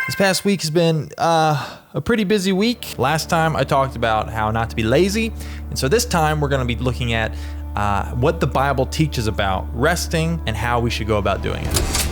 This past week has been a pretty busy week. Last time I talked about how not to be lazy. And so this time we're going to be looking at what the Bible teaches about resting and how we should go about doing it.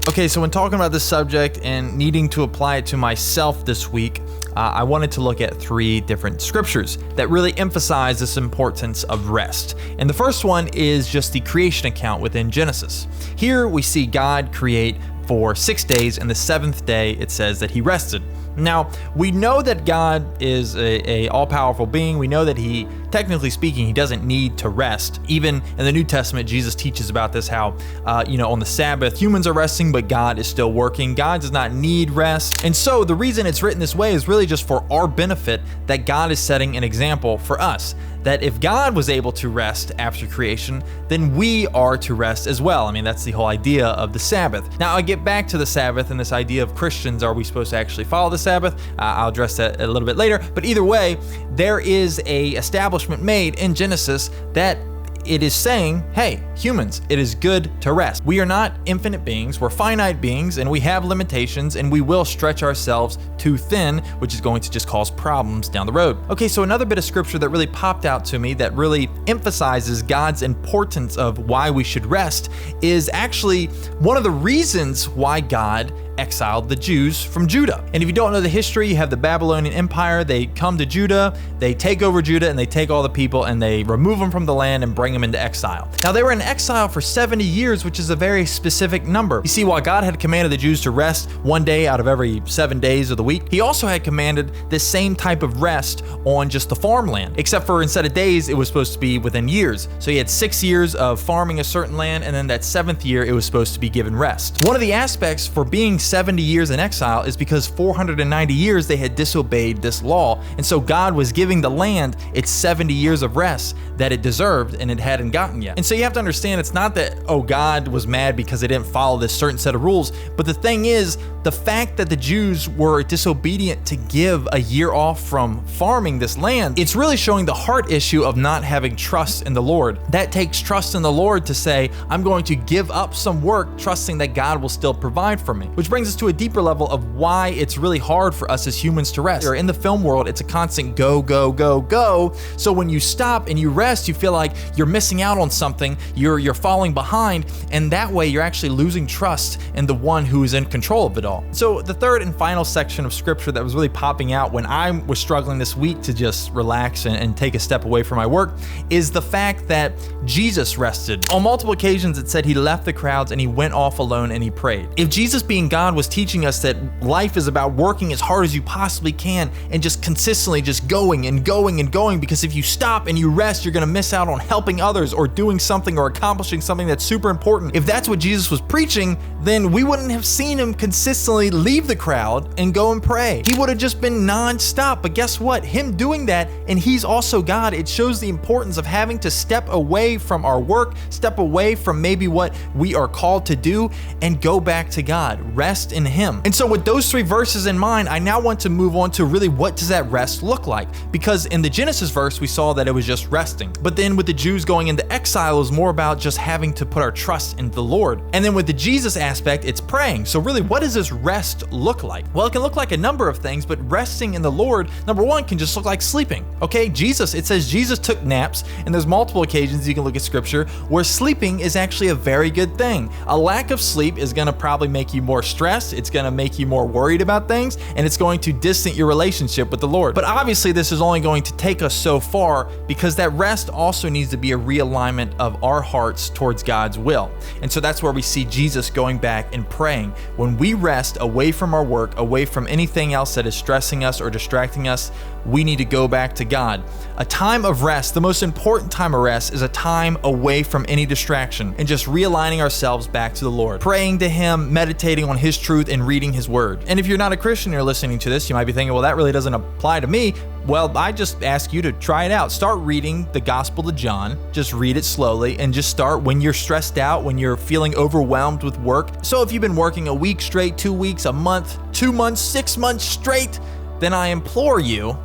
Okay, so when talking about this subject and needing to apply it to myself this week, I wanted to look at three different scriptures that really emphasize this importance of rest. And the first one is just the creation account within Genesis. Here we see God create for 6 days, and the seventh day it says that he rested. Now, we know that God is a all-powerful being. We know that he, technically speaking, he doesn't need to rest. Even in the New Testament, Jesus teaches about this, how, on the Sabbath, humans are resting, but God is still working. God does not need rest. And so the reason it's written this way is really just for our benefit, that God is setting an example for us. That if God was able to rest after creation, then we are to rest as well. I mean, that's the whole idea of the Sabbath. Now, I get back to the Sabbath and this idea of Christians, are we supposed to actually follow the Sabbath? I'll address that a little bit later. But either way, there is a establishment made in Genesis that it is saying, hey, humans, it is good to rest. We are not infinite beings, we're finite beings, and we have limitations, and we will stretch ourselves too thin, which is going to just cause problems down the road. Okay, so another bit of scripture that really popped out to me that really emphasizes God's importance of why we should rest is actually one of the reasons why God exiled the Jews from Judah. And if you don't know the history, you have the Babylonian Empire. They come to Judah, they take over Judah, and they take all the people and they remove them from the land and bring them into exile. Now, they were in exile for 70 years, which is a very specific number. You see, while God had commanded the Jews to rest one day out of every 7 days of the week, he also had commanded this same type of rest on just the farmland, except for instead of days, it was supposed to be within years. So he had 6 years of farming a certain land, and then that 7th year, it was supposed to be given rest. One of the aspects for being 70 years in exile is because 490 years they had disobeyed this law. And so God was giving the land its 70 years of rest that it deserved and it hadn't gotten yet. And so you have to understand, it's not that, oh, God was mad because they didn't follow this certain set of rules. But the thing is, the fact that the Jews were disobedient to give a year off from farming this land, it's really showing the heart issue of not having trust in the Lord. That takes trust in the Lord to say, I'm going to give up some work, trusting that God will still provide for me. Which brings us to a deeper level of why it's really hard for us as humans to rest. In the film world, it's a constant go, go, go, go. So when you stop and you rest, you feel like you're missing out on something, you're falling behind, and that way you're actually losing trust in the one who is in control of it all. So the third and final section of scripture that was really popping out when I was struggling this week to just relax and take a step away from my work is the fact that Jesus rested. On multiple occasions, it said he left the crowds and he went off alone and he prayed. If Jesus, being God, was teaching us that life is about working as hard as you possibly can and just consistently just going and going and going, because if you stop and you rest, you're going to miss out on helping others or doing something or accomplishing something that's super important. If that's what Jesus was preaching, then we wouldn't have seen him consistently leave the crowd and go and pray. He would have just been non-stop. But guess what? Him doing that, and he's also God, it shows the importance of having to step away from our work, step away from maybe what we are called to do, and go back to God. Rest in him. And so with those three verses in mind, I now want to move on to really what does that rest look like? Because in the Genesis verse, we saw that it was just resting. But then with the Jews going into exile, it was more about just having to put our trust in the Lord. And then with the Jesus aspect, it's praying. So really, what does this rest look like? Well, it can look like a number of things, but resting in the Lord, number one, can just look like sleeping. Okay, it says Jesus took naps, and there's multiple occasions you can look at scripture where sleeping is actually a very good thing. A lack of sleep is going to probably make you more stressed. It's going to make you more worried about things, and it's going to distance your relationship with the Lord. But obviously, this is only going to take us so far, because that rest also needs to be a realignment of our hearts towards God's will. And so that's where we see Jesus going back and praying. When we rest away from our work, away from anything else that is stressing us or distracting us, we need to go back to God. A time of rest, the most important time of rest, is a time away from any distraction and just realigning ourselves back to the Lord, praying to him, meditating on his truth, and reading his word. And if you're not a Christian, you're listening to this, you might be thinking, well, that really doesn't apply to me. Well, I just ask you to try it out. Start reading the Gospel of John. Just read it slowly and just start when you're stressed out, when you're feeling overwhelmed with work. So if you've been working a week straight, 2 weeks, a month, 2 months, 6 months straight, then I implore you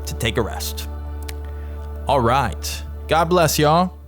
to take a rest. All right. God bless y'all.